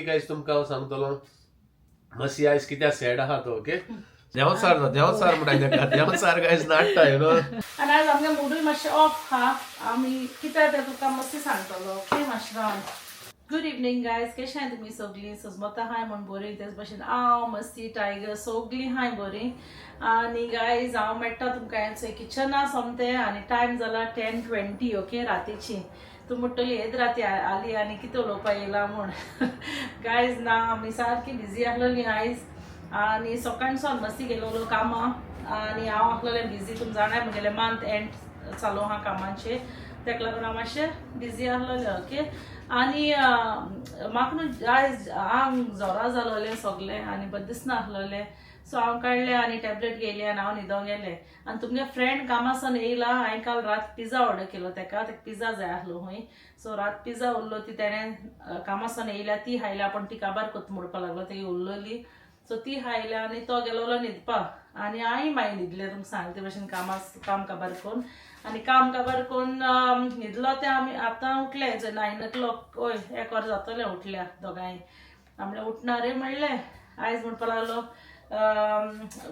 Guys तुमका सांगतलो मसी आयज कित्याक सॅड आहा तो ओके देंवचार म्हणटा ताका देंवचार गायज नाडटा यू नो आनी आयज आमगे मुडूय मातशें ऑफ हा आमी कित्याक तें तुका मस्ती सांगतलो ओके मातशें रावन गुड इवनिंग गायज कशें आहाय तुमी सगळीं सजमता हाय म्हण बरी तेच भशेन हांव मस्ती टायगर सगळीं हाय बरी आनी गायज हांव मेळटा तुमकां हें किचना सोमतें आनी टायम जाला 10:20 ओके रातीची तूं म्हणटली येद राती आली आनी कितें उलोवपा येयला म्हूण गायज ना आमी सारकी बिजी आसलेली आयज आनी सकाळच्यान मस्ती गेलोलो कामां आनी हांव आसलेलें बिजी तुमी जाणाय म्हगेलें मंथ एंड चालू आहा कामांचेर तेका लागून हांव मातशें बिजी आसलेलें ओके आनी म्हाका न्हू आयज आंग जोरा जालोलें सगलें आनी बरें दिसना आसलोलें सो हांव काडलें आनी टॅबलेट घेयली आनी हांव न्हिदोंक गेलें आनी तुमगे फ्रेंड कामासान येयला हांवें काल रात पिझ्झा ऑर्डर केलो तेका पिझ्झा जाय आसलो हूंय सो रात पिझ्झा उरलो ती तेणें कामासान येयल्या ती हायल्या पण ती काबार कोत्ता म्हणपा लागलो ती उरलोली सो ती हायल्या आनी तो गेलोलो न्हिदपाक आनी हांवें मागीर न्हिदलें तुमकां सांगता भशेन काम काबार कोन्न आनी काम काबार कोन्न न्हिदलो तें आमी आतां उठले 9 o'clock हय 1 वर जातलें उठल्या दोगांय आमलें उठना रे म्हणलें आयज म्हणपा लागलो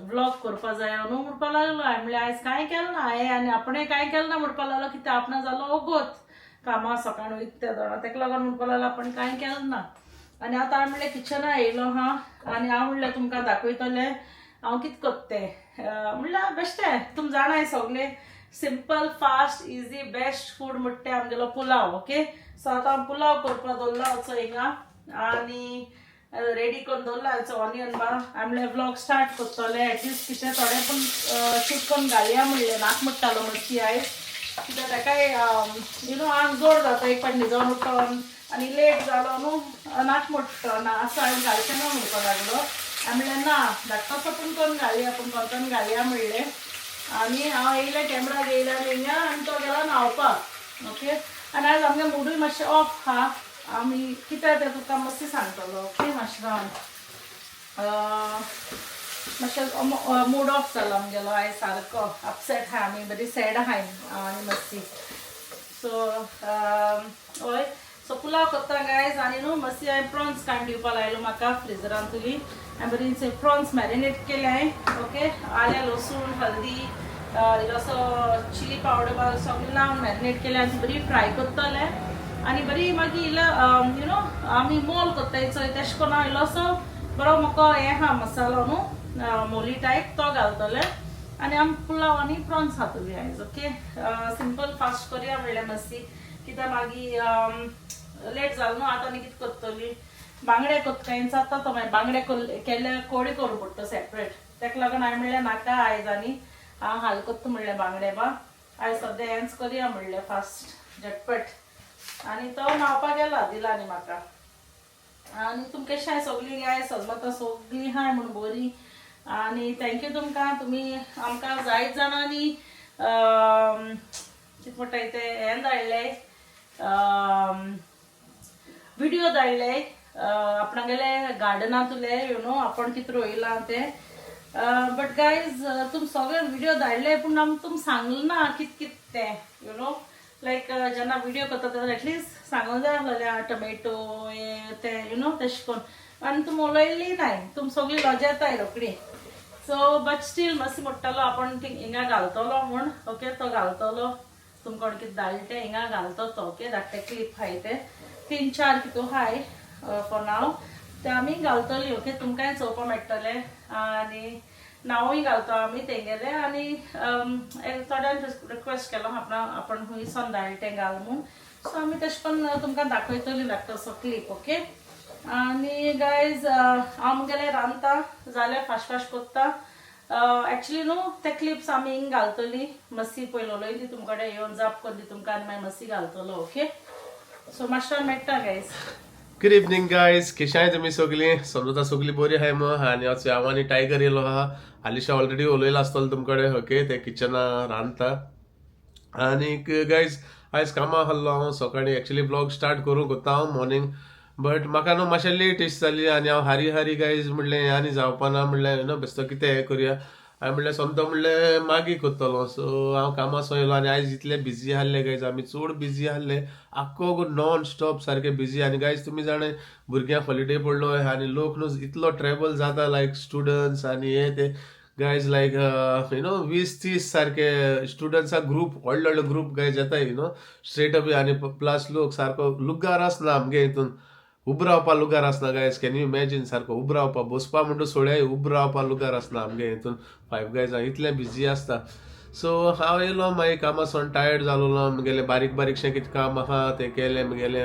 व्लॉग करपा जाय न्हू म्हणपा लागलो हांवें म्हणलें आयज कांय केलें ना हांवें आनी आपणें कांय केलें ना म्हणपा लागलो कित्याक आपणा जालो ओगोत कामां सकाळ वयता त्या जाणां तेका लागून म्हणपा लागलो आपण कांय केलें ना आनी आतां हांवें म्हणलें किचना येयलो हा आनी हांव म्हणलें तुमकां दाखयतलें हांव कितें कोत्तें म्हणल्यार बेश्टें तुमी जाणाय सगलें simple fast easy best food म्हणटा तें आमगेलो पुलाव ओके सो आतां हांव पुलाव करपा दवरला वचो हिंगा आनी रेडी करून दवरला हाचो ऑनियन बा हांवें म्हणलें व्लॉग स्टार्ट करतलें एटलिस्ट कितें थोडें पूण शूट करून घालया म्हणलें नाक म्हणटालो मस्ती आयज कित्याक ताकाय यू नो आंग जोर जाता एक फावट न्हिदोन उठोन आनी लेट जालो न्हू नाक म्हणटा ना असो हांवें घालचें ना म्हणपा लागलो हांवें म्हणलें ना धाकटो पूण करून घालया पूण कोंकण घालया म्हणलें आनी हांव येयलें कॅमेरा घेयल्या हिंगा आनी तो गेलो न्हांवपाक ओके आनी आयज आमगे मुडूय मातशें ऑफ हा आमी कित्याक तें तुका मस्ती सांगतलो ओके मातशें रावन मातशें मूड ऑफ जालो आमगेलो आयज सारको अपसेट आहाय आमी बरी सॅड आहाय आनी मस्ती सो हय सो पुलाव करता गायज आनी न्हू मस्ती हांवें प्रॉन्स काडून दिवपा लायलो म्हाका फ्रिजरान तुली हांवें बरी प्रॉन्स मॅरिनेट केले हांवें ओके आलें लसूण हल्दी इल्लोसो चिली पावडर सगळें लावन मॅरिनेट केलें आनी बरी फ्राय करतलें आनी बरी मागीर इल्लो यू नो आमी मोल कोत्ताय चोय तेश कोन्न हांव इल्लोसो बरो म्हाका हें आहा मसालो न्हू मोली टायप तो घालतलें आनी आमी पुलाव आनी प्रॉन्स खातली आयज ओके सिंपल फास्ट करया म्हणलें मस्ती कित्याक मागीर लेट जालो न्हू आतां आनी कितें करतली बांगडे कोत्ताय जाता तो मागीर बांगडे केल्ले कोडी करूं पडटा सेपरेट तेका लागून हांवें म्हणलें नाका आयज आनी हांव हाल कोत्ता म्हणलें बांगडे बा आयज सद्या हेंच करया म्हणलें फास्ट झटपट आनी तो न्हांवपाक गेला दिला न्ही म्हाका आनी तुमकां कशें हाय सगळीं गाय सजमतां सगळीं हाय म्हण बरी आनी थँक्यू तुमकां तुमी आमकां जायत जाणांनी कितें म्हणटा तें हें धाडलें व्हिडिओ धाडले आपणागेले गार्डनांतले यू नो आपण कितें रोयलां तें बट गायज तुमी सगळे व्हिडिओ धाडले पूण आमी तुमकां सांगलें ना कितें कितें तें यू नो लायक जेन्ना व्हिडिओ करता तेन्ना एटलिस्ट सांगूंक जाय आसलेलें टोमॅटो हें तें यू नो तशें करून आनी तुमी उलयली नाय तुमी सगळीं लजेताय रोखडी सो बट स्टील मस्ती म्हणटालो आपण हिंगा घालतलो म्हूण ओके तो घालतलो तुमकां कोण कितें धाडलें तें हिंगा घालतो तो ओके धाकटे क्लिप हाय ते 3-4 कितो हाय फॉर नाव ते आमी घालतली ओके तुमकांय चोवपा मेळटलें आनी नांवूय घालतो आमी तेंगेले आनी थोड्यान रिक्वेस्ट केलो आपण खूंय सोन धाडलें तें घाल म्हूण सो आमी तशें करून तुमकां दाखयतली धाकटोसो क्लिप ओके आनी गायज हांव मुगेलें रांदता जाल्यार फास्ट फास्ट कोत्ता एक्चुली न्हू ते क्लिप्स आमी हिंग घालतली मस्ती पयलो उलयली तुमचे कडेन येवन जाप करली तुमकां आनी मागीर मस्ती घालतलो ओके सो मातशें मेळटा गायज गुड इवनिंग गायज कशें आहाय तुमी सगळीं समजा सगळीं बरी आहाय मग आनी हांव आनी टायगर येयलो आहा हालींशा ऑलरेडी उलयलो आसतलो तुमचे कडेन ओके ते किचना रांदता आनी गायज आयज कामां आहलो हांव सकाळीं एक्चुली ब्लॉग स्टार्ट करूंक कोत्ता हांव मॉर्निंग बट म्हाका न्हू मातशें लेट इश्ट जाली आनी हांव हारी गायज म्हणलें हें आनी जावपा ना म्हणलें न्हू बेश्टो कितें हें करुया हांवें म्हणलें सोमतो म्हणलें मागीर कोत्तलो. सो हांव कामाचो येयलो आनी आयज इतले बिजी आहले गायज, आमी चड बिजी आहले, आख्खो नॉन स्टॉप सारके बिजी. आनी गायज तुमी जाणाय भुरग्यांक हॉलिडे पडलो आनी लोक न्हू इतलो ट्रॅवल जाता लायक स्टुडंट्स आनी हे ते गायज लायक 20-30 सारके स्टुडंट्सा ग्रुप व्हडलो ग्रुप गायज येताय स्ट्रेट अप. आनी प्लस लोक सारको लुगार आसना आमगे हितून, उबो रावपा लुगार आसना गायज. कॅन यू इमॅजीन सारको उबो रावपा, बसपा म्हणटा सोड्याय उबो रावपा लुगार आसना आमगे हितून फायव गायज इतले बिजी आसता. सो हांव येयलो मागीर कामासून टायर्ड जालोलो, म्हगेले बारीक बारीकशें कितें काम आहा तें केलें, म्हगेले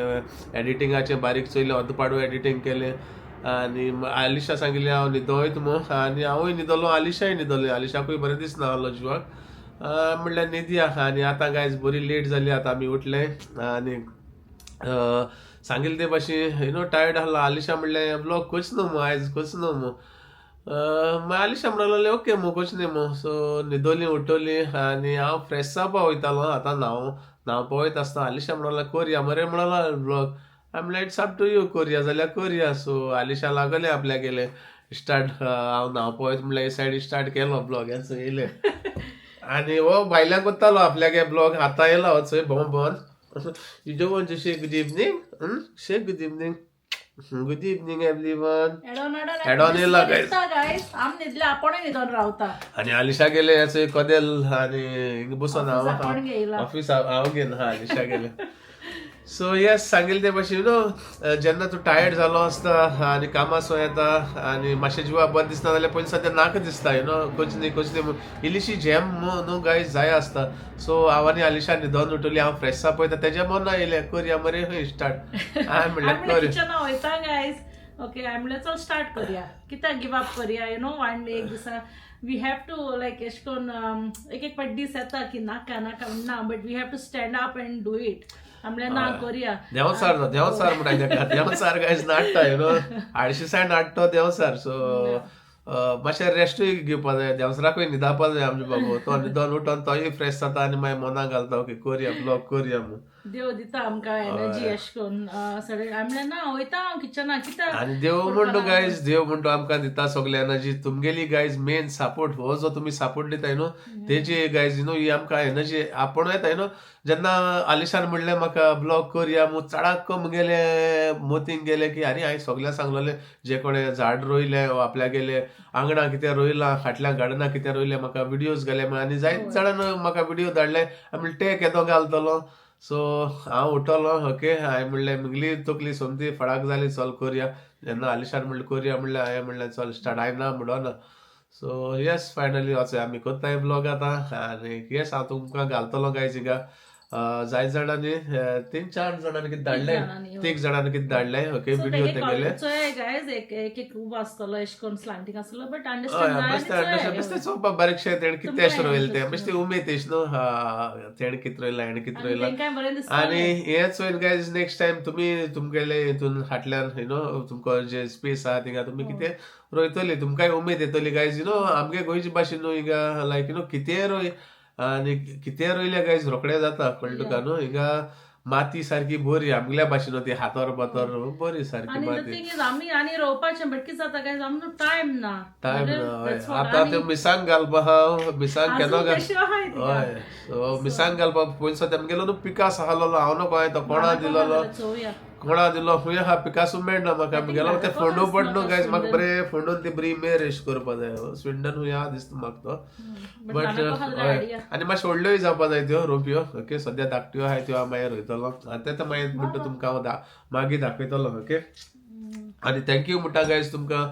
एडिटिंगाचें बारीक चोयलें, अर्दपाडू एडिटींग केलें. आनी आलिशा सांगिल्लें हांव न्हिदोयत म्हूण, आनी हांवूय न्हिदलो, आलिशाय न्हिदोली. आलिशाकूय बरें दिसना आहलो जिवाक. म्हणल्यार न्हिदया. आनी आतां गायज बरी लेट जाली, आतां आमी उठले आनी सांगिल्ले ते भाशेन टायर्ड आहलो. आलिशा म्हणलें ब्लॉग कोच न्हू मू आयज, कोच न्हू मू. मागीर आलिशा म्हणलें ओके मू कोच न्ही मू. सो न्हिदोली उठोली आनी हांव फ्रेश जावपा वयतालो. आतां न्हांवपा वयता आसता आलिशा म्हणलो कोरया मरे म्हणलो ब्लॉग. हांवें म्हणलें इट्स अप टू यू, कोरया जाल्यार कोरया. सो आलिशा लागले आपल्या गेले स्टार्ट. हांव न्हांवपा वयता म्हणल्यार हे सायडी स्टार्ट केलो ब्लॉग. हेचो येयले आनी हो भायल्यान कोत्तालो आपल्यागे ब्लॉग. आतां येयलो हो चोय भोंवन. You don't want to say good evening? Say good evening. Good evening everyone. Head-on येयला guys. आम न्हिदले आपणूय न्हिदोन रावता. आनी आलिशा गेले याचे कदेल आनी हिंग बसून हांव घेयला ऑफिस हांव घेन हा आलिशा गेले. सो येस सांगिल्ले ते भाशेन जेन्ना तूं टायर्ड जालो आसता आनी कामाचो येता आनी मातशें जिवाक बरें दिसना जाल्यार पयलीं सद्या नाका दिसता कोच न्ही इल्लीशी झेम न्हू गायज जाय आसता. सो हांव आनी आलिशा न्हिदोन उठोली, हांव फ्रेश जावपा तेज्या मना येयलें कोरया मरे खंय स्टार्ट. हांवें म्हणलें किचना वयता गायज. ओके हांवें म्हणलें चल स्टार्ट करया, कित्याक गिव अप करया वन डे एक दिसा. वी हॅव टू लायक एश कोन्न एक पाट दीस येता की नाका नाका ना, but we have to stand up and do it. आमल्या ना कोरया देंवसार म्हणटा देंवसार गायज नाडटा आडशी सायड नाडटा देंवसार. सो मातशें रेस्टूय घेवपा जाय, देंवसराकूय न्हिदावपा जाय आमचे बाबू. तो न्हिदोन उठोन तोय फ्रेश जाता आनी मागीर मना घालता ओके कोरया ब्लॉग कोरया म्हणून. देव दिता आमकां एनर्जी एश कोन्न सगळे. आमल्या ना वयता हांव किचना कित्याक आनी देव म्हणटो गायज, देव म्हणटो आमकां दिता सगळे एनर्जी. तुमगेली गायज मेन सपोर्ट हो जो तुमी सपोर्ट दिताय तेजी गायज ही आमकां एनर्जी आपण येता जेन्ना आलिशान म्हणलें म्हाका ब्लॉग कोरया मू चडाक मुगेले मोतींग गेले की अरे हांवें सगळ्यांक सांगलोलें जे कोणें झाड रोयले आपल्या गेले आंगणा कितें रोयलां फाटल्या गार्डना कितें रोयलें म्हाका विडियोज घाले आनी जायत जाणांन म्हाका विडियो धाडले. हांवें म्हणलें टेक येदो घालतलो. सो हांव उठलो ओके. हांवें म्हणलें मुगली तकली सोमती फळाक जाली चल कोरया. जेन्ना आलिशान म्हणलें कोरया म्हणलें हांवें म्हणलें चल स्टार्ट. हांवें ना म्हणोना. सो येस फायनली वचय आमी कोत्ताय ब्लॉग आतां. आनी येस हांव तुमकां घालतलो गायज हिंगा. जायत जाणांनी 3-4 जाणांनी कितें धाडलें, 3 जाणांनी कितें धाडलें ओके विडियो ते गेले. गायज एक खूब आसतलो एश कोन्न स्लांटींग आसतलो बट बेश्टें चोवपा बारीकशें तेणें कितें अशें रोयलें तें बेश्टें उमेद एश न्हू. तेणें कितें रोयलां हेणें कितें रोयलां. आनी हें चोयन गायज नेक्स्ट टायम तुमी तुमगेले हितून फाटल्यान तुमको जे स्पेस आहा थिंगा तुमी कितें रोयतली तुमकांय उमेद येतली गायज आमगे गोंयचे भाशेन हिंगा लायक कितेंय रोय आनी कितें रोयल्या गायज रोखडें जाता कळ्ळें तुका हिंगा माती सारकी बरी आमगल्या भाशेन ती हातोर बातोर बरी सारकी माती. आनी रोवपाचें बट कितें जाता गायज आमकां टायम ना. आतां त्यो मिसांग घालपा आहा मिसांग केन्ना हय. सो मिसांग घालपा पयलीं सद्या आमगेलो न्हू पिकास आहलो हांव नको हांवें तो कोणा दिलोलो खूंय आहा पिकासू मेळना म्हाका. आमगेलो ते फोंडू पड न्हू गायज म्हाका बरें फोंडून ती बरी मेर एश करपा जाय. स्विंडन खूंय आहा दिसता म्हाका तो. बट आनी मातशें व्हडल्योय जावपा जाय त्यो रोपयो ओके. सद्या धाकट्यो आहाय त्यो हांव मागीर रोयतलो. आतां मागीर म्हणटा तुमकां हांव मागीर दाखयतलो ओके. आनी थँक्यू म्हणटा गायज तुमकां.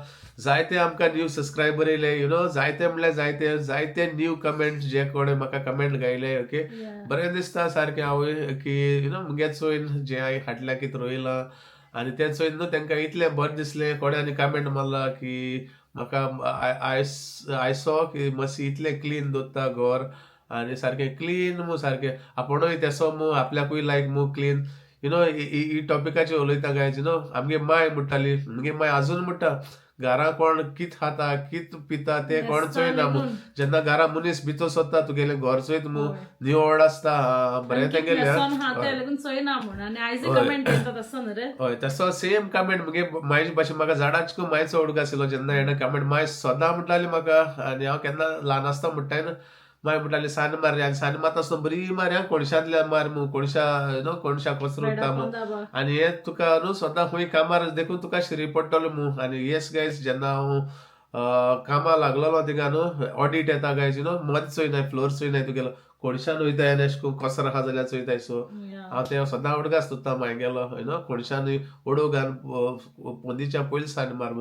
जायते आमकां न्यू सबस्क्रायबर येयले जायते म्हणल्यार जायते न्यू कमेंट जे कोणें म्हाका कमेंट घायले ओके. बरें दिसता सारकें हांवूय की मुगे चोयन जे हांवें फाटल्या कितें रोयलां आनी तें चोयन न्हू तेंकां इतलें बरें दिसलें. कोणें कमेंट मारला की म्हाका आय सॉ की मसी इतलें क्लीन दवरता घर आनी सारकें क्लीन मू सारकें आपुणूय तेसो मू आपल्याकूय लायक मू क्लीन ही टॉपिकाचेर उलयता गायज आमगे माय म्हणटाली मुगे माय आजून म्हणटा घरा कोण कित खाता कित पिता ते कोण चोयना मू जेन्ना घरा मनीस भितर सोदता तुगेले घर चोयत मू निवड आसता बरें तेंगेले हय तसो सेम कमेंट मुगे मायचे भाशेन म्हाका झाडाचको मायचो ओडूक आशिल्लो जेन्ना हेणें कमेंट माय सदां म्हणटाली म्हाका आनी हांव केन्ना ल्हान आसता म्हणटाय ना माय म्हणटाली सान्न मारया आनी सान्न मारता आसतना बरी मारया कोणशांतल्या मार मू कोणशा न्हू कोणशा कसरूता मू आनी हे तुका न्हू सदां खंय कामार देखून तुका शिरी पडटलो मू आनी येस गायज जेन्ना हांव कामा लागलोलो थिंगा न्हू ऑडिट येता गायज न्हू मद चोयनाय फ्लोर चोयनाय तुगेलो कोणशान वयताय आनी अशें करून कसर आहा जाल्यार चोयताय सो हांव ते सदां उडगास तुत्ता माय गेलो न्हू कोणशान ओडो घाल पोंदीच्या पयलीं सान्न मार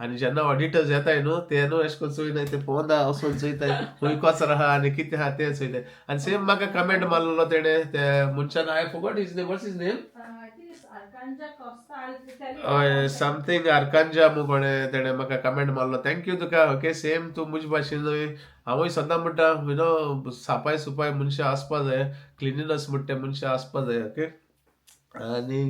आनी जेन्ना ऑडिटर्स येताय न्हू ते न्हू अशें करून चोयनाय ते पोंदा वचून चोयताय खंय कसर आहा आनी कितें आहा तें चोयताय आनी सेम म्हाका कमेंट मारलेलो तेणें ते मनशान I forgot his name what's his name हय समथींग आर्कांजा मू कोणें तेणें म्हाका कमेंट मारलो थँक्यू तुका ओके सेम तूं मुजे भाशेन हांवूय सदां म्हणटा यु नो सापाय सुपाय मनशां आसपा जाय क्लिनिनस म्हणटा ते मनशां आसपा जाय ओके आनी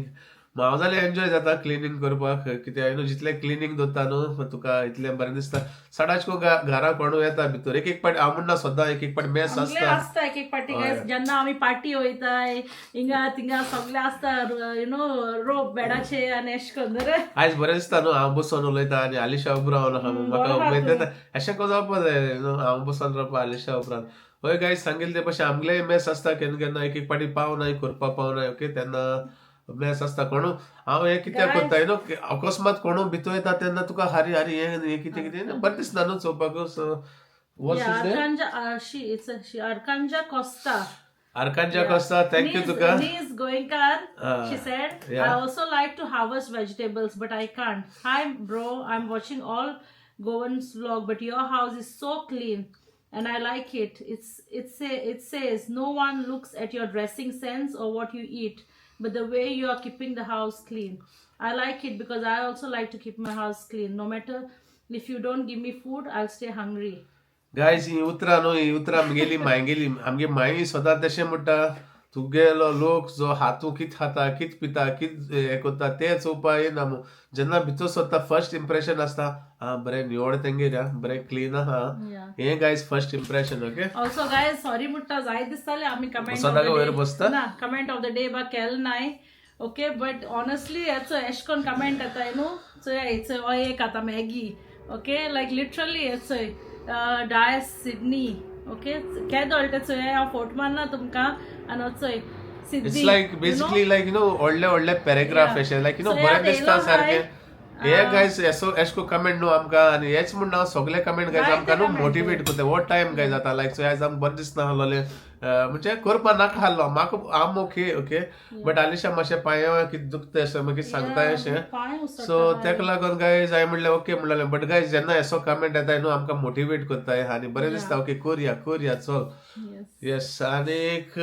हांव जाल्यार एन्जॉय जाता क्लिनींग करपाक कित्याक न्हू जितलें क्लिनींग दवरता न्हू तुका इतलें बरें दिसता सदांच घरा कोणू येता भितर एक एक पाटी हांव म्हणना सदां एक एक पाटी मेस आसता एक एक पाटी जेन्ना आमी पार्टी वयताय हिंगा थिंगा सगळे आसता यु नो रोप बेडाचे आनी अशें करून रे आयज बरें दिसता न्हू हांव बसून उलयता आनी आलिशा उब रावन आहा म्हाका उमेद येता अशें को जावपा जाय न्हू हांव बसून रावपा आलिशा उपरांत हय गायज सांगिल्लें ते भशेन आमगेलेय मेस आसता केन्ना केन्ना एक एक पाटी पावनाय करपा पावनाय ओके तेन्ना मेस आसता कोणू हांव हें कित्याक करता न्हू अकस्मात कोणू भितर येता तेन्ना तुका हारी हारी हें कितें कितें बरें दिसना न्हू चोवपाक so Arcanja Costa. Arcanja Costa, thank you tuka. Niece Goenkar, she said, I also like to harvest vegetables, but I can't. Hi bro, I'm watching all Goan's vlog, but your house is so clean. And I like it. It says no one looks at your dressing sense or what you eat, but the way you are keeping the house clean. I like it because I also like to keep my house clean. No matter if you don't give me food, I'll stay hungry. Guys, ही उतरां आमगेली मायगेली आमगे माई सदां तशें म्हणटा तुगेलो लोक जो हातू कित खाता कित पिता कित हें करता तें चोवपा येना जेन्ना भितर सरता फर्स्ट इम्प्रेशन आसता बरें निवड तेंगेर बरें क्लीन आहा हें guys first impression okay also guys sorry म्हणटा जाय दिसताले आमी कमेंट सदां वयर बसता ना कमेंट ऑफ द डे बा केल नाय ओके बट ऑनेस्टली हेचो एश कोन कमेंट येताय न्हू चोय हेचो हो एक आतां मॅगी ओके लायक लिटरली हेचोय डायस सिडनी ओके केदोळटे चोय हांव फोट मारना तुमकां आनी चोय it's like basically like you no व्हडले पॅरेग्राफ अशें लायक यू नो बरें दिसता सारकें हे गायज एशको कमेंट न्हू आमकां आनी हेच म्हण हांव सगळे कमेंट गायज आमकां न्हू मोटिवेट करता हो टायम गायज जाता लायक सो आयज आमकां बरें दिसना आहलोलें म्हणजे करपा नाका आहलो म्हाका आम ओके ओके बट आलिशा मातशें पांयां कितें दुखता अशें मागीर सांगताय अशें सो तेका लागून गायज हांवें म्हणलें ओके म्हणलें बट गायज जेन्ना एसो कमेंट येताय न्हू आमकां मोटिवेट करताय आनी बरें दिसता ओके करया चल येस आनीक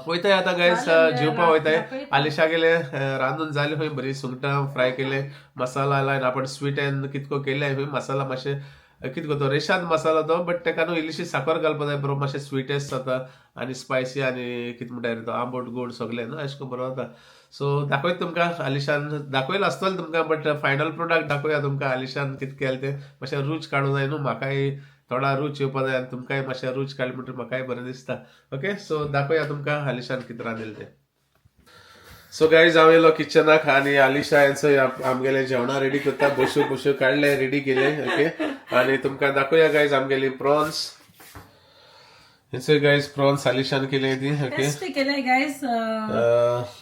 वयताय आतां गायज जेवपा वयताय आलिशा गेले रांदून जाले खंय बरी सुंगटां फ्राय केले मसाला लायन आपण स्वीट एंड कितको केले खंय मसाला मातशें कितें करता रेशाद मसाला तो बट तेका न्हू इल्लीशी साखर घालपा जाय बरो मातशें स्वीटेस्ट जाता आनी स्पायसी आनी कितें म्हणटा तो आंबट गोड सगळें न्हू अशें करून बरो जाता सो दाखयता तुमकां आलिशान दाखयलें आसतलें तुमकां बट फायनल प्रोडक्ट दाखोवया तुमकां आलिशान कितें केलें तें मातशें रूच काडूं जाय न्हू म्हाकाय थोडा रूच येवपा जाय आनी तुमकांय मातशें रूच काडलें म्हणटकीर म्हाकाय बरें दिसता ओके सो दाखोवया तुमकां आलिशान कितें रांदिल्लें तें सो गायज हांव येयलो किचनाक आनी आलिशा हेंचो आमगेलें जेवणां रेडी करता बश्यो काडले रेडी केले ओके आनी तुमकां दाखोवया गायज आमगेली प्रॉन्स गायज प्रॉन्स आलिशान केले ती ओके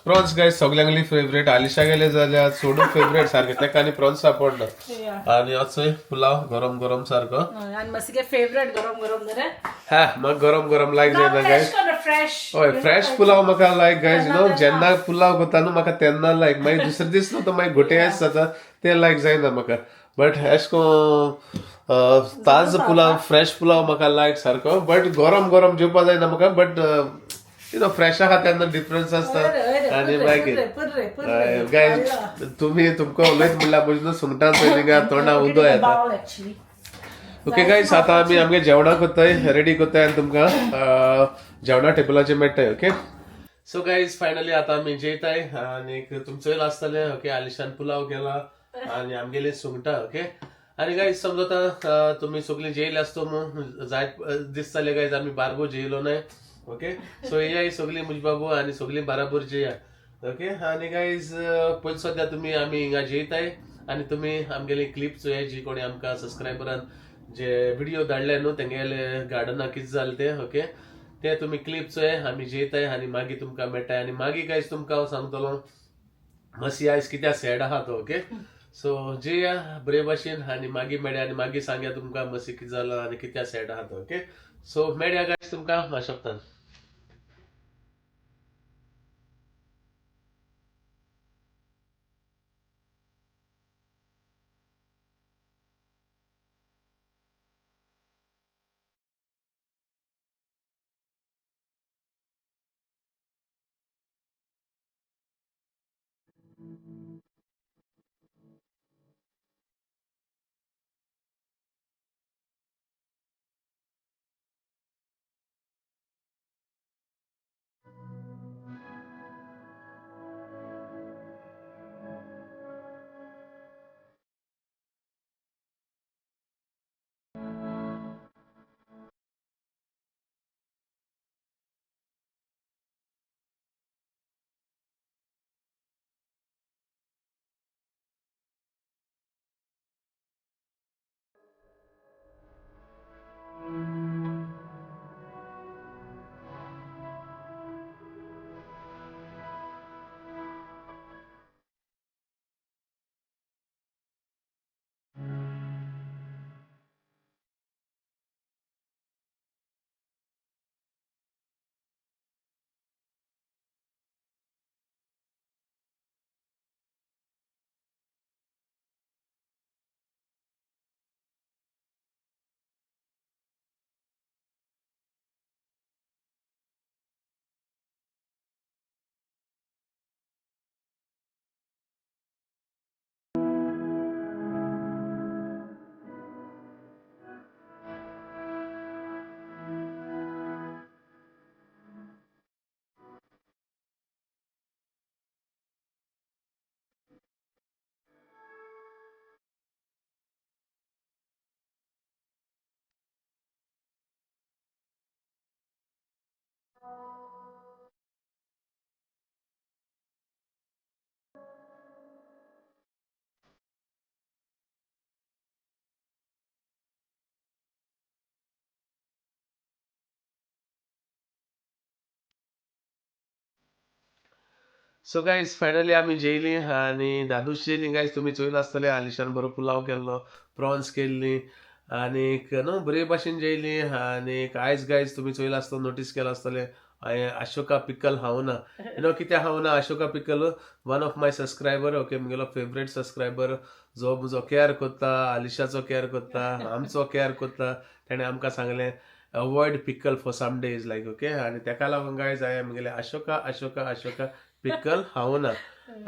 प्रॉन्स गायज सगळ्यांगली फेवरेट आलिशा गेले जाल्यार सोडून फेवरेट सारके तेका आनी प्रॉन्स सापडना आनी असोय पुलाव गरम गरम सारको आनी मातशें फेवरेट गरम गरम रे हा म्हाका गरम गरम लायक जायना गायज हय फ्रेश पुलाव म्हाका लायक गायज न्हू जेन्ना पुलाव करता न्हू म्हाका तेन्ना लायक मागीर दुसरे दीस न्हू तो मागीर घोटेस जाता ते लायक जायना म्हाका बट एश को ताज पुलाव फ्रेश पुलाव म्हाका लायक सारको बट गरम गरम जेवपा जायना म्हाका बट यू नो फ्रेश आहा तेन्ना डिफरन्स आसता आनी मागीर गायज तुमी तुमकां उलयत म्हणल्यार म्हज्या सुंगटां चोयली तोंडा उदो येता ओके गायज आतां आमी आमगे जेवणां कोत्ताय रेडी कोत्ताय आनी तुमकां जेवणा टेबलाचेर मेळटाय ओके सो गायज फायनली आतां आमी जेयताय आनी तुमचोय आसतलें ओके आलिशान पुलाव केला आणि आमगेले सुंगटा ओके. आणि गाईज समजा तुम्ही सगळी जेल असतो मग जाय दिसताले गाईज आम्ही बारबो जेलो नाही ओके. सो ही सगळी मुजबाबू आणि सगळी बराबर जेया ओके. आणि गाईज पहिले सध्या तुम्ही आम्ही हिंगा जेयत आहे आणि तुम्ही आमगेली क्लिप चोया जी कोणी आमकां सबस्क्रायबरान जे व्हिडिओ धाडले न्हू तेंगेले गार्डना कितें जालें ते ओके. ते तुम्ही क्लिप चोय आम्ही जेयताय आणि मागीर तुमकां मेळटाय आणि मागीर गाईज तुमकां हांव सांगतलो मसी आयज कित्या सॅड आहा तो ओके. सो जेया बरे भाशेन आणि मागीर मेळया आणि मागीर सांगया तुमकां मसी कितें जालां आणि कित्या सॅड आहा तो ओके. सो मेळया गाईज तुमकां माशोपतान. सो गाईज फायनली आम्ही जेयली आणि धादूश जेयली गाईज. तुम्ही चोयला आसतले आलिशान बरो पुलाव केल्लो, प्रॉन्स केल्ली आणि न्हू बरे भाशेन जेयली. आणि आयज गाईज तुम्ही चोयला आसतना नोटीस केला आसतले हांवें अशोका पिकल खावना. कित्याक खावना Ashoka pickle? One of my subscriber okay, म्हगेलो फेवरेट सबस्क्रायबर जो म्हजो केअर करता, आलिशाचो केअर करता, आमचो केअर करता. तेणें आमकां सांगलें avoid pickle for some days like okay. आणि तेका लागून गायज हांवें म्हगेलें अशोका अशोका अशोका पिकल खावना.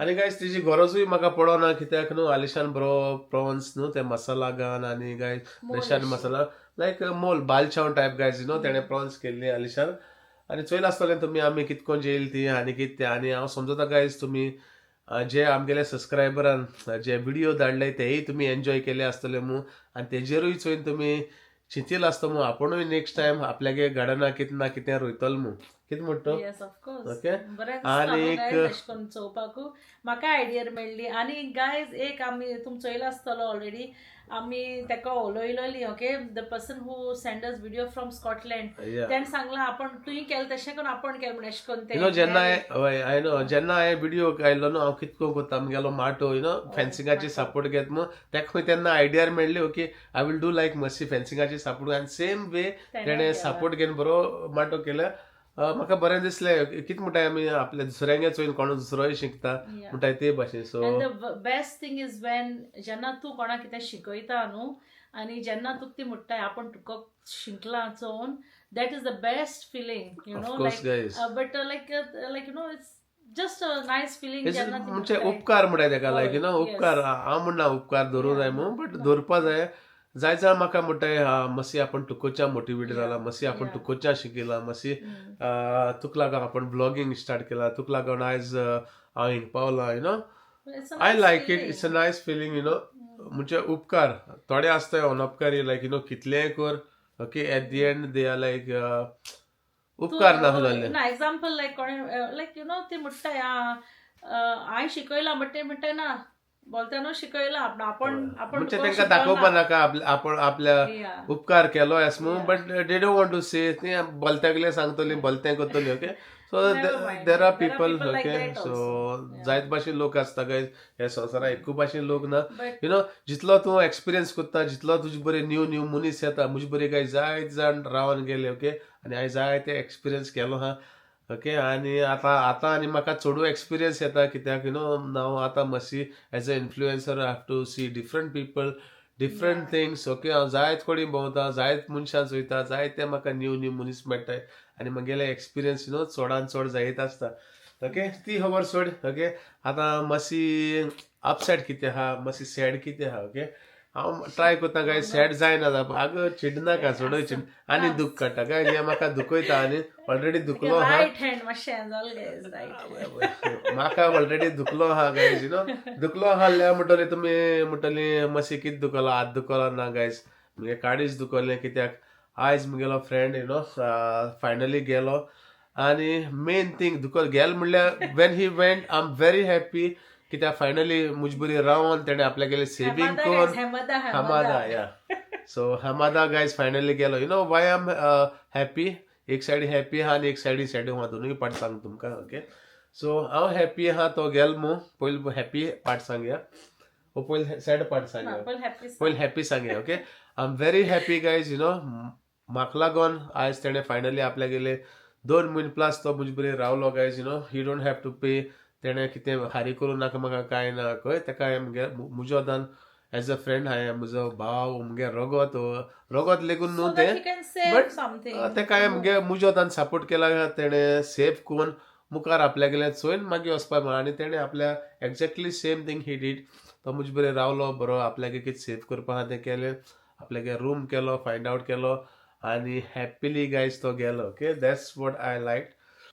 आणि गायज तिची गरजूय म्हाका पडना कित्याक न्हू आलिशान बरो प्रॉन्स न्हू ते मसाला घान आणि गायज रेशान मसाला लायक मोल बालचाव टायप गायज न्हू तेणें प्रॉन्स केल्ली आलिशान. आणि चोयला आसतलें तुमी आमी कितकोन जेयली ती आणि कितें. आणि हांव समजता गायज तुमी जे आमगेले सबस्क्रायबरान जे व्हिडिओ धाडले तेय तुमी एन्जॉय केले आसतले मू. आणि तेजेरूय चोयन तुमी चिंतील आसता मू आपुणूय नेक्स्ट टायम आपल्यागे गार्डना कितें ना कितें रोयतलो मू. कितें म्हणटा ओके. आणि चोवपाकू म्हाका आयडिया मेळ्ळी. आणि गायज एक आमी तुमी चोयला आसतलो ऑलरेडी आमी तेका उलयलोली okay. The person who send us video from Scotland तेणें सांगलां आपण तुवें केलें तशें करून आपण केलें म्हण अशें करून ते जेन्ना जेन्ना हांवें व्हिडिओ आयलो न्हू हांव कितको करता आमगेलो माटो फेन्सिंगाची सपोर्ट घेत मग तेका खंय तेन्ना आयडिया मेळ्ळी okay I will do like मस्सी फेन्सिंगाची सपोर्ट. आनी सेम वे तेणें सपोर्ट घेवन बरो माटो केलो. म्हाका बरें दिसलें कितें म्हणटाय आमी आपल्या दुसऱ्यांगे चोयन कोण दुसरोय शिकता म्हणटाय ते भाशेन. So best thing is Wien जेन्ना तूं कोणाक कितें शिकयता न्हू आणि जेन्ना तुका ती म्हणटाय आपण तुका शिकला चोवन that is the best feeling you know like but like like you know it's just a nice feeling जेन्ना म्हणजे उपकार म्हणटाय तेका लायक यू नो उपकार हांव म्हणना उपकार धरूं जाय म्हणून बट धरपा जाय. जाय जाल्यार म्हाका म्हणटाय मसी आपण तुकोच्या मोटिवेट जाला, मसी आपण तुकोच्या शिकयला, मसी तुका लागून आपण ब्लॉगिंग स्टार्ट केला, तुका लागून आयज हांव हिंग पावला you know. It's a I nice like it. feeling. It's a nice feeling, म्हणजे उपकार थोडे असतात अनउपकारी लायक कितलेंय कर okay at the and they are like उपकार ना हलले ना एक्झाम्पल लायक कोणे लायक ते म्हणटाय हांवें शिकयला बट ते म्हणटाय ना बोलत्यानो शिकयला आपण म्हणजे तुका त्यांना शिकवना. दाखोवपा नाका आपण आपल्या Yeah. उपकार केलो एस म्हणून but they don't want to say ती बोलत्यागले सांगतली बोलतें करतली okay so Never mind. There are There are people people like okay that so also. जायत भाशेन लोक आसता गायज हे संवसारात एकू भाशेन लोक ना But जितलो तूं एक्सपिरियन्स करता जितलो तुजे बरे न्यू मनीस येता म्हजे बरे गाय जायत जाण रावन गेले ओके आनी हांवें जायते एक्सपिरियन्स केलो हा ओके आनी आतां आनी म्हाका चडू एक्सपिरियन्स येता कित्याक हांव आतां मातशी as a influencer I have to see different people different things okay हांव जायत कोणी भोंवता जायत मनशां चोयता जायते म्हाका न्यू मनीस मेळटाय आनी म्हगेले एक्सपिरियन्स चडान चड जायत आसता ओके ती खबर सोड ओके आतां मातशी अपसेट कितें आहा मातशी सॅड कितें आहा ओके हांव ट्राय करता काय सॅड जायना आगो चिडनाका चडय चिड आनी दूख काडटा काय हे म्हाका दुखयता आनी ऑलरेडी दुखलो आहा रायट हँड मातशें जाल गायज रायट. म्हाका ऑलरेडी दुखलो आहा गायज दुखलो आहा म्हणटली तुमी म्हणटली मातशी कितें दुखलो हात दुखलो ना गायज म्हगे काडीच दुखले कित्याक आयज म्हगेलो फ्रेंड फायनली गेलो आनी मेन थिंग गेल म्हणल्यार when he went I am very happy कित्याक फायनली मुज बरी रावन तेणे आपल्या गेले सेविंग करून हमादा या सो हमादा गायज फायनली गेलो वाय आय एम हॅपी एक सायडी हॅपी आहा आनी एक सायडी सॅड आहा दोनूय पार्ट सांग तुमकां ओके सो हांव हॅपी आहा तो गेल मू पयलीं हॅपी पार्ट सांगया पयलीं सॅड पार्ट सांगया पयलीं हॅपी सांगया okay I am very happy guys म्हाका लागोन आयज तेणे फायनली आपल्या गेले 2 म्हयने प्लस तो मुजे बरी रावलो guys he don't have to pay तेणे कितें हारी करूं नाका म्हाका कांय ना कळ्ळें तेका म्हजे वदान एज अ फ्रेंड हांवें म्हजो भाव मुगे रगत लेगून न्हू तें बट तेका हांवें म्हजे वदान सपोर्ट केला तेणे सेफ करून मुखार आपल्या गेले चोयन मागीर वचपा म्हणून आनी तेणे आपल्या exactly same thing he did तो म्हजे बरें रावलो बरो आपल्याक कितें सेफ करपा आहा तें केलें आपल्यागे रूम केलो फायंड आवट केलो आनी हॅपिली गायज तो गेलो okay that's what I like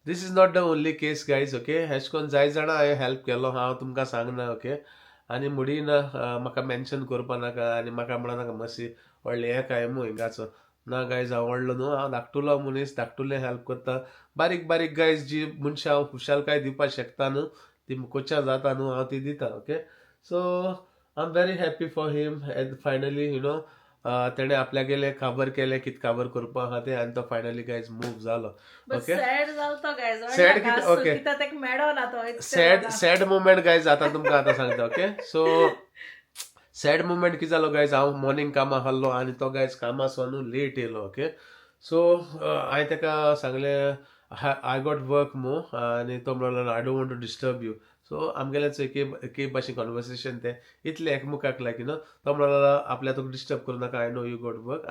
this is not the only case guys okay हेच कोन्न जाय जाणां हांवें हेल्प केलो हांव तुमकां सांगना ओके आनी मुडीन म्हाका मेन्शन करपा नाका आनी म्हाका म्हणा नाका मातशी व्हडलें हें काय मू हिंगाचो ना गायज हांव व्हडलो न्हू हांव धाकटुलो मनीस धाकटुलें हेल्प करता बारीक बारीक गायज जी मनशां हांव खुशालकाय दिवपाक शकता न्हू ती मुकोच्या जाता न्हू हांव ती दिता okay so I am very happy for him finally तेणे आपल्या गेले खबर केले कितें खबर करपा आहा तें आनी तो फायनली गायज मूव जालो ओके सॅड मुमेंट गायज आतां तुमकां आतां सांगता ओके सो सॅड मुमेंट कितें जालो गायज हांव मॉर्निंग कामां आहलो आनी तो गायज कामासून लेट येयलो ओके सो हांवें तेका सांगलें आय गॉट वर्क मू आनी तो म्हणलो I don't want to disturb you so आमगेलेच एके भाशेन कॉन्वर्सेशन तें इतलें एकमुखाक लायक तो म्हणलो आपल्या तुका डिस्टर्ब करूं नाका I know you got work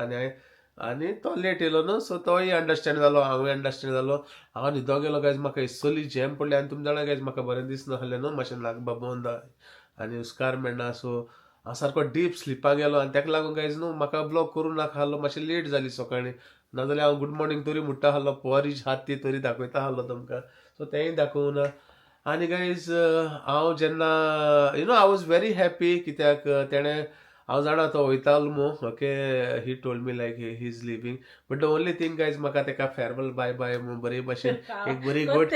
आनी तो लेट येयलो न्हू सो तोय अंडरस्टँड जालो हांवूय अंडरस्टँड जालो हांव न्हिदो गेलो गायज म्हाका इसोली झेम पडली आनी तुमी जाणा गायज म्हाका बरें दिसना आहलें न्हू मातशें लागबा बंद आनी उस्कार मेळना सो हांव सारको डीप स्लिपा गेलो आनी तेका लागून गायज न्हू म्हाका ब्लॉक करूं नाका आहलो मातशें लेट जाली सकाळीं नाजाल्यार हांव गुड मॉर्निंग तरी म्हणटा आहलो पोरीज हात ती तरी दाखयता आहलो तुमकां सो तेंय दाखोवं ना आनी गायज हांव जेन्ना आय वॉज व्हेरी हॅपी कित्याक तेणें हांव जाणा तो वयतालो मू okay he told me like he is living but the only thing guys म्हाका तेका फेरवेल बाय बाय बरे भशेन एक बरी गोट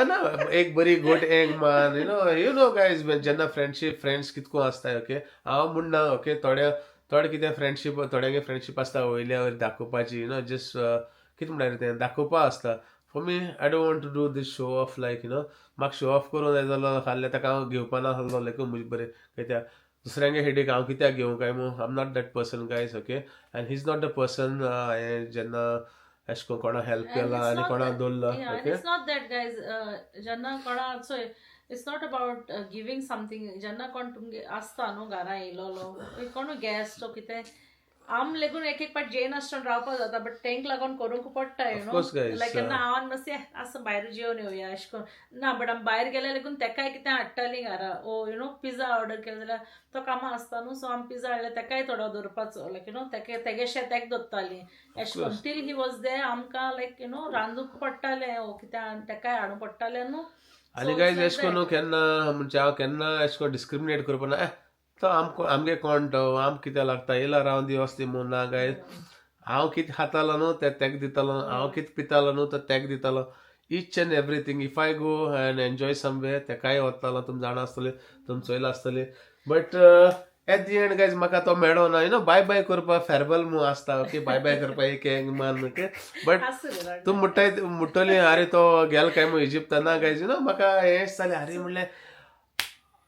ना एक बरी गोट एंग मान यू नो गायज जेन्ना फ्रेंड्स कितको आसताय ओके हांव म्हणना ओके थोडे कितें फ्रेंडशीप थोड्यांगे फ्रेंडशीप आसता वयल्या वयर दाखोवपाची जस्ट कितें म्हणटा तें दाखोवपा आसता for me I don't want to do this show off like म्हाका शो ऑफ करून जाय जालो हाल्ले ताका हांव घेवपा ना आहलो लायक म्हजे बरें कित्याक दुसऱ्यांगे हेडेक हांव कित्याक घेवं काय मू I am not that person guys okay and he is not the person हांवें जेन्ना एश को कोणा हेल्प केला आनी कोणा दवरला okay it's not that guys जेन्ना कोणा चोय it's not about giving something जेन्ना कोण तुमगे आसता न्हू घरा येयलोलो कोण गेस्ट कितें आम लेगून एक पाट जेन आसतना रावपा जाता बट तेंक लागून करूंक पडटा लायक केन्ना हांव मातशें आसा भायर जेवन येवया अशें करून ना बट आमी भायर गेल्या लेगून तेकाय कितें हाडटाली घरा ओ पिझ्झा ऑर्डर केलो जाल्यार तो कामां आसता न्हू सो आमी पिझ्झा हाडल्यार तेकाय थोडो दवरपाचो लायक तेगेशें तेका दवरताली अशें करून टील ही वॉज देर आमकां लायक रांदूंक पडटालें कितें तेकाय हाडूंक पडटालें न्हू आनी गायज एश कोन्न केन्ना म्हणजे हांव केन्ना एश कोन्न डिस्क्रिमिनेट करपा ना तो आमगे कोण तो आम कितें लागता येयला रावन दी वस्ती म्हूण ना गायज हांव कितें खातालो न्हू ते तेका दितालो हांव कितें पितालो न्हू तो तेका दितालो each and everything if I go and enjoy समवे तेकाय वतालो तुमी जाणा आसतले तुमी चोयला आसतले but at the end guys म्हाका तो मेळो ना यू नो बाय बाय करपा फेरवेल म्हूण आसता ओके बाय बाय करपा एक मान ओके बट तूं मुट्टली अरे तो गेल काय म्हूण इजिप्तान ना गायज यू नो म्हाका हें दिसतालें अरे म्हणलें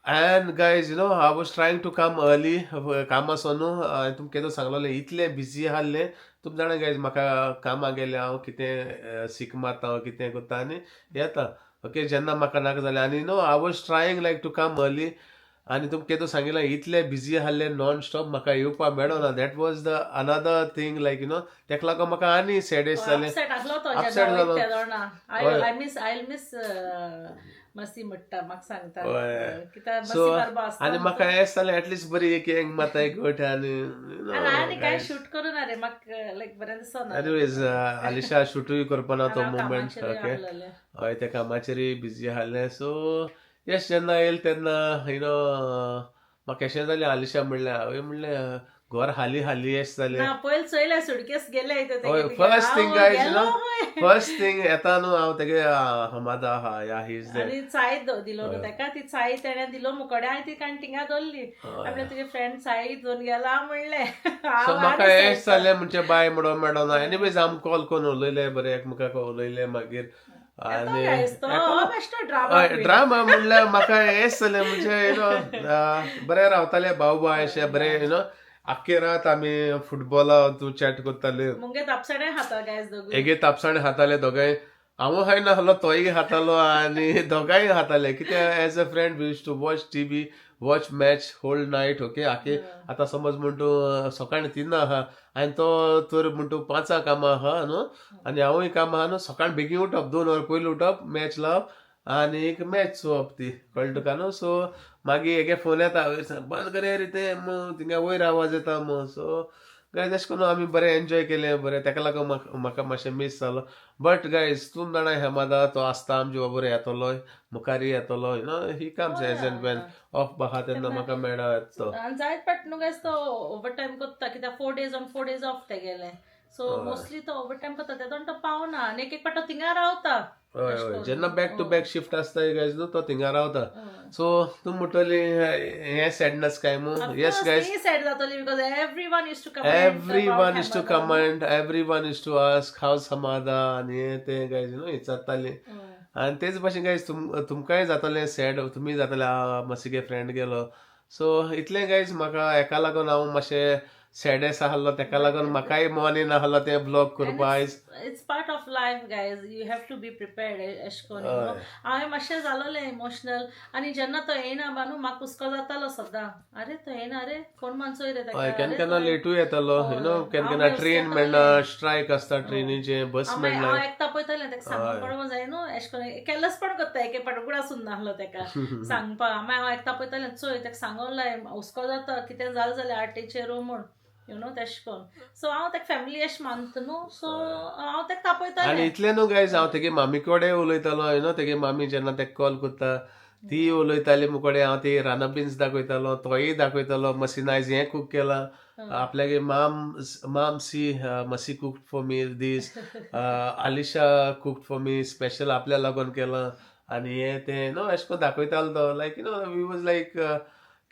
and guys you know high was trying to come early कामासून तुमकां केदो सांगलोलें इतलें बिजी आहलें तुमी जाणा गायज म्हाका कामाक गेलें हांव कितें सीक मारता कितें करता आनी येता ओके जेन्ना म्हाका नाका जालें आनी no high was trying like to come early आनी तुमकां केदो सांगिल्लें इतलें बिजी आहलें नॉन स्टॉप म्हाका येवपा मेळो ना that was the another thing like you no तेका लागून म्हाका आनी सॅडेस्ट जालें अपसेट जालो मस्ती म्हणटा म्हाका सांगता सो आनी म्हाका हें दिसतालें एटलीस्ट बरी एक हेंग माता एक गोट आनी काय शूट करून रे म्हाका लायक बरें दिसना एनीवेज आलिशा शूटूय करपाना तो मुवमेंट ओके हय ते कामाचेरूय बिजी आहलें सो येस जेन्ना येयलें तेन्ना यू नो म्हाका अशें जालें आलिशा म्हणलें हांवें म्हणलें घर हाली येस जालें पयलीं चोयलें सुटकेस गेले first thing guys you no first thing येता न्हू हांव तेगे हमादा आहा या ही इज आनी चाय दिलो न्हू तेका ती चाय तेणें दिलो मुकोडे हांवें ती कॅन्टिना दवरली आपले तुगे फ्रेंड चाय घेवन गेला म्हणलें सो म्हाका हें जालें म्हणजे बाय म्हणो मेळो ना एनीवेज आमी कॉल करून उलयले बरें एकमेकाक उलयले मागीर आनी ड्रामा म्हणल्यार म्हाका हेंच जालें म्हणजे यू नो बरें रावताले भाऊ भाय अशें बरें यू नो आख्खे रात आमी फुटबॉला तूं चॅट करताले एगे तापसाणे खाताले दोगांय हांव हाय नाहलो तोय खातालो आनी दोगांय खाताले कित्या as a friend we use to watch TV watch match whole night okay आखे आतां समज म्हण तूं सकाळीं 3 आहा आनी तो तर म्हण तूं 5 कामां आहा न्हू आनी हांवूय कामां आहा न्हू सकाळीं बेगीन उठप 2 वर पयलीं उठप मॅच लावप आनी एक मॅच चोवप ती कळ्ळें तुका न्हू सो मागीर हेगे फोन येता बंद करे रे ते थिंगा वयर आवाज येता सो गायज अशें करून आमी बरें एन्जॉय केलें बरें तेका लागून म्हाका मातशें मिस जालो बट गायज तुमी जाणा हेमादा तो आसता आमचे बरोबर येतलो मुखारी येतलो you know he comes as and when of आहा तेन्ना म्हाका मेळा तो जायत पाट न्हू गायज तो ओवर टायम करता कित्याक 4 days ऑन 4 days ऑफ ते गेले सो मोस्टली तो ओवर टायम करता तेदोन तो पावना आनी एक पाट तो थिंगा रावता हय हय जेन्ना बॅक टू बॅक शिफ्ट आसता गायज न्हू तो थिंगा रावता सो तुमी म्हणटली हें सॅडनस काय मू येस गायज सॅड जातली because everyone used to comment everyone used to ask how समादा आनी हें तें गायज न्हू विचारतालीं आनी तेच भाशेन गायज तुमकांय जातालें सॅड तुमी जाताले मातशे फ्रेंड गेलो सो इतलें गायज म्हाका हेका लागून हांव मातशें सॅडस आहलो तेका लागून म्हाकाय मॉनी नाहलो तें ब्लॉग करपा आयज it's part of life guys you have to be prepared एशें कोन्न हांवें मातशें जालोलें इमोशनल आनी जेन्ना तो येयना बानू म्हाका हुस्को जातालो सद्दां अरे तो येयना रे कोण मानसोय रे तेका केन्ना केन्ना लेटूय येतालो यू नो केन्ना केन्ना ट्रेन मेळना स्ट्रायक आसता ट्रेनीचे बस मेळना हांव एकता पळयतालें तेका सांगून पडोवंक जाय न्हू एशें कोन्न केर्लेसपण करता एके पाट उगडासून नाहलो तेका सांगपा मागीर हांव एकता पळयतालें चोय तेका सांगून लाय हुस्को जाता कितें जालें जाल्यार आर्टीचेर म्हूण यू नो तेश कोन सो हांव तेका फॅमिली एश मानता न्हू सो हांव तेका तापयतालें आनी इतलें न्हू गायज हांव तेगे मामी कडेन उलयतालो यू नो तेगे मामी जेन्ना तेका कॉल करता ती उलयताली मुकोडे हांव ती राना बीन्स दाखयतालो तोय दाखयतालो मसीन आयज हें कूक केलां आपल्यागे माम सी मसी cooked for me this Alisha cooked for me special आपल्या लागून केलां आनी हें तें न्हू अशें करून दाखयतालो तो like you know we was like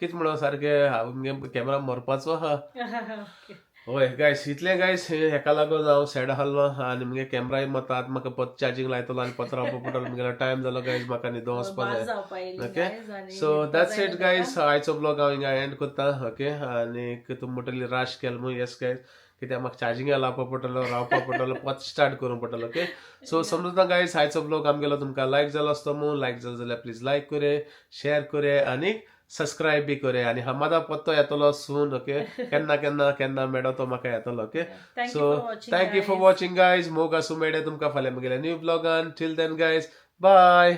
कितें म्हणून सारकें हांव कॅमेरा मारपाचो आहा हय गायस इतलें गायस हेका लागून हांव सॅड आहलो आनी मुगे कॅमेराय मारता आतां म्हाका परत चार्जींग लायतलो आनी परत रावपा पडटलो मुगेलो टायम जालो गायज म्हाका न्हिदो वचपा जाय okay so that's it guys आयचो ब्लॉग हांव हिंगा एंड करता ओके आनी तुमी म्हणटली राश केलो म्हूण येस गायज कित्याक म्हाका चार्जिंगा लावपा पडटलो रावपा पडटलो परत स्टार्ट करूंक पडटलो ओके सो समजता गायज आयचो ब्लॉग आमगेलो तुमकां लायक जालो आसतो म्हूण लायक जालो जाल्यार प्लीज लायक करे शेअर करे आनी सबस्क्राईब बी करे आनी हमादा पत्तो येतलो सून ओके केन्ना मेळो तो म्हाका येतलो okay so thank you for watching guys मोग आसूं मेळ्ळे तुमकां फाल्यां मुगेल्या न्यू ब्लॉगान टील देन गायज बाय.